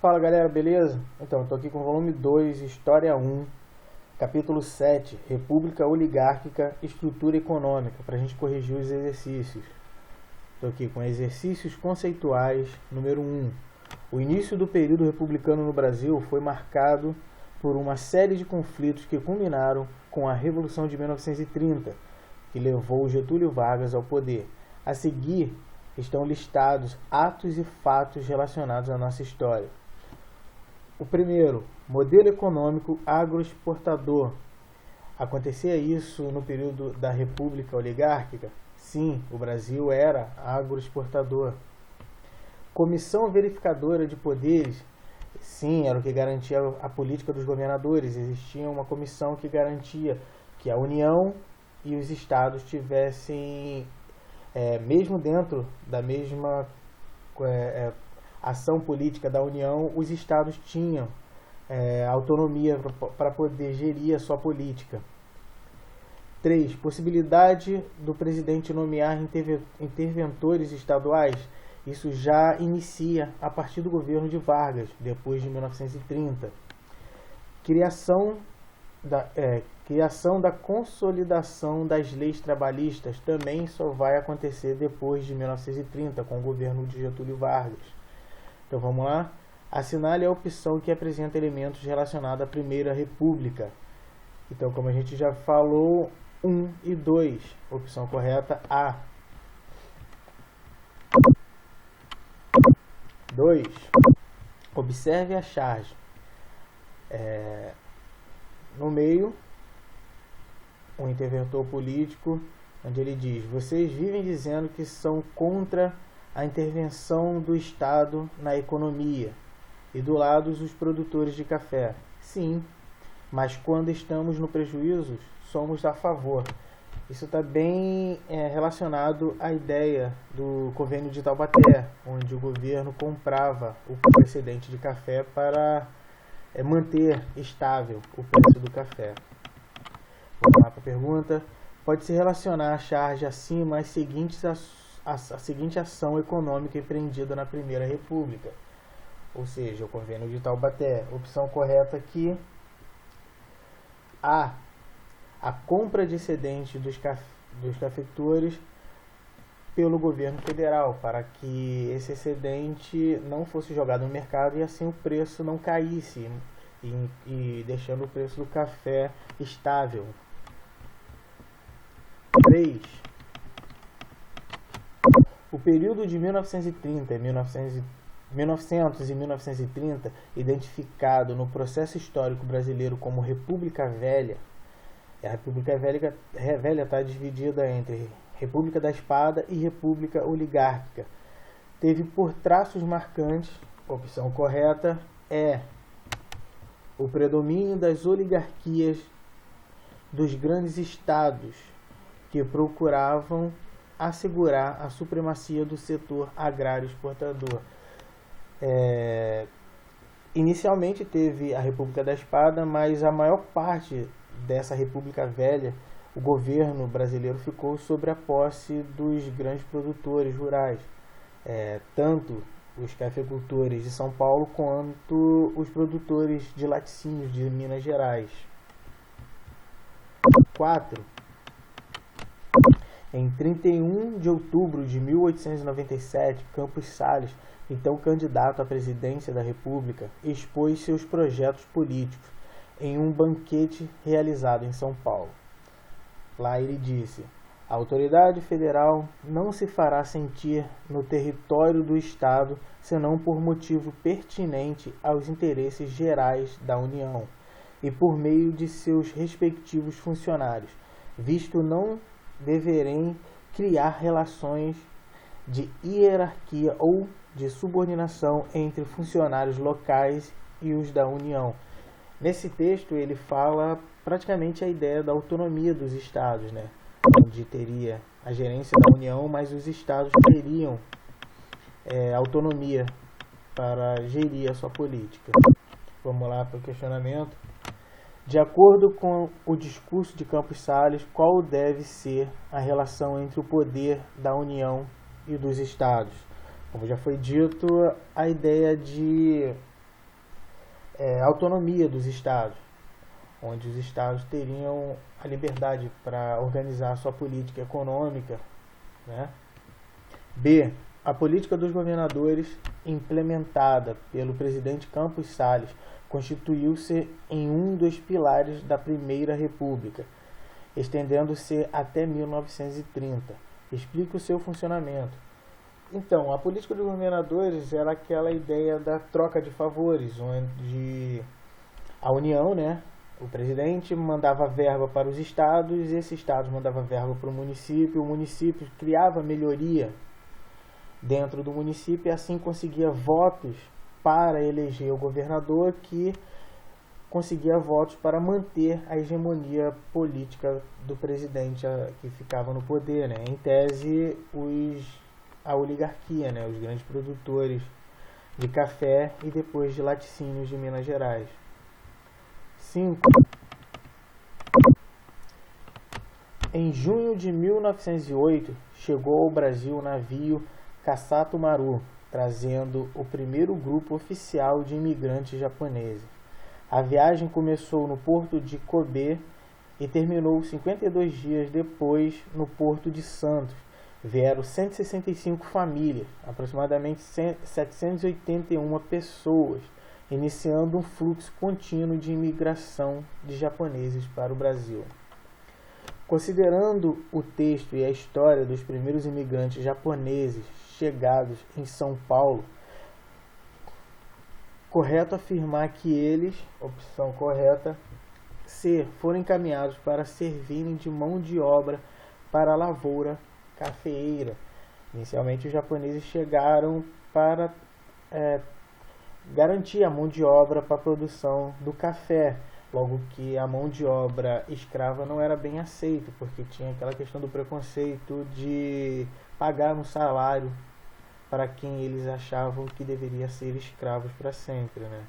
Fala galera, beleza? Então, estou aqui com o volume 2, História 1, capítulo 7, República Oligárquica, Estrutura Econômica, para a gente corrigir os exercícios. Estou aqui com exercícios conceituais, número 1. O início do período republicano no Brasil foi marcado por uma série de conflitos que culminaram com a Revolução de 1930, que levou Getúlio Vargas ao poder. A seguir, estão listados atos e fatos relacionados à nossa história. O primeiro, modelo econômico agroexportador. Acontecia isso no período da República Oligárquica? Sim, o Brasil era agroexportador. Comissão verificadora de poderes? Sim, era o que garantia a política dos governadores. Existia uma comissão que garantia que a União e os estados tivessem, mesmo dentro da mesma ação política da União, os estados tinham autonomia para poder gerir a sua política. 3. Possibilidade do presidente nomear interventores estaduais. Isso já inicia a partir do governo de Vargas, depois de 1930. Criação da consolidação das leis trabalhistas também só vai acontecer depois de 1930, com o governo de Getúlio Vargas. Então vamos lá? Assinale a opção que apresenta elementos relacionados à Primeira República. Então, como a gente já falou, 1 e 2. Opção correta, A. 2. Observe a charge. No meio, um interventor político, onde ele diz: vocês vivem dizendo que são contra a intervenção do Estado na economia, e do lado os produtores de café. Sim, mas quando estamos no prejuízo, somos a favor. Isso está bem relacionado à ideia do convênio de Taubaté, onde o governo comprava o excedente de café para manter estável o preço do café. Vamos lá para a pergunta. Pode-se relacionar a charge acima a seguinte ação econômica empreendida na Primeira República, ou seja, o convênio de Taubaté. Opção correta aqui, A. A compra de excedente dos cafeicultores pelo governo federal, para que esse excedente não fosse jogado no mercado e assim o preço não caísse, e deixando o preço do café estável. 3. O período de 1930 e 1930, identificado no processo histórico brasileiro como República Velha. A República Velha está dividida entre República da Espada e República Oligárquica. Teve por traços marcantes, opção correta é o predomínio das oligarquias dos grandes estados, que procuravam assegurar a supremacia do setor agrário exportador. Inicialmente teve a República da Espada, mas a maior parte dessa República Velha, o governo brasileiro ficou sob a posse dos grandes produtores rurais, tanto os cafeicultores de São Paulo quanto os produtores de laticínios de Minas Gerais. 4. Em 31 de outubro de 1897, Campos Salles, então candidato à presidência da República, expôs seus projetos políticos em um banquete realizado em São Paulo. Lá ele disse: a autoridade federal não se fará sentir no território do Estado senão por motivo pertinente aos interesses gerais da União e por meio de seus respectivos funcionários, visto não deverem criar relações de hierarquia ou de subordinação entre funcionários locais e os da União. Nesse texto ele fala praticamente a ideia da autonomia dos estados, onde teria a gerência da União, mas os estados teriam autonomia para gerir a sua política. Vamos lá para o questionamento. De acordo com o discurso de Campos Salles, qual deve ser a relação entre o poder da União e dos estados? Como já foi dito, a ideia de autonomia dos estados, onde os estados teriam a liberdade para organizar a sua política econômica, né? B. A política dos governadores, implementada pelo presidente Campos Salles, constituiu-se em um dos pilares da Primeira República, estendendo-se até 1930. Explica o seu funcionamento. Então, a política dos governadores era aquela ideia da troca de favores, onde a União, né, o presidente mandava verba para os estados, esses estados mandavam verba para o município criava melhoria dentro do município e assim conseguia votos para eleger o governador, que conseguia votos para manter a hegemonia política do presidente que ficava no poder, né? Em tese, a oligarquia, né? Os grandes produtores de café e depois de laticínios de Minas Gerais. 5. Em junho de 1908, chegou ao Brasil o navio Kassato Maru, trazendo o primeiro grupo oficial de imigrantes japoneses. A viagem começou no porto de Kobe e terminou 52 dias depois no porto de Santos. Vieram 165 famílias, aproximadamente 781 pessoas, iniciando um fluxo contínuo de imigração de japoneses para o Brasil. Considerando o texto e a história dos primeiros imigrantes japoneses chegados em São Paulo, correto afirmar que eles, opção correta, C, foram encaminhados para servirem de mão de obra para a lavoura cafeeira. Inicialmente, os japoneses chegaram para garantir a mão de obra para a produção do café, logo que a mão de obra escrava não era bem aceita, porque tinha aquela questão do preconceito de pagar um salário para quem eles achavam que deveria ser escravos para sempre, né?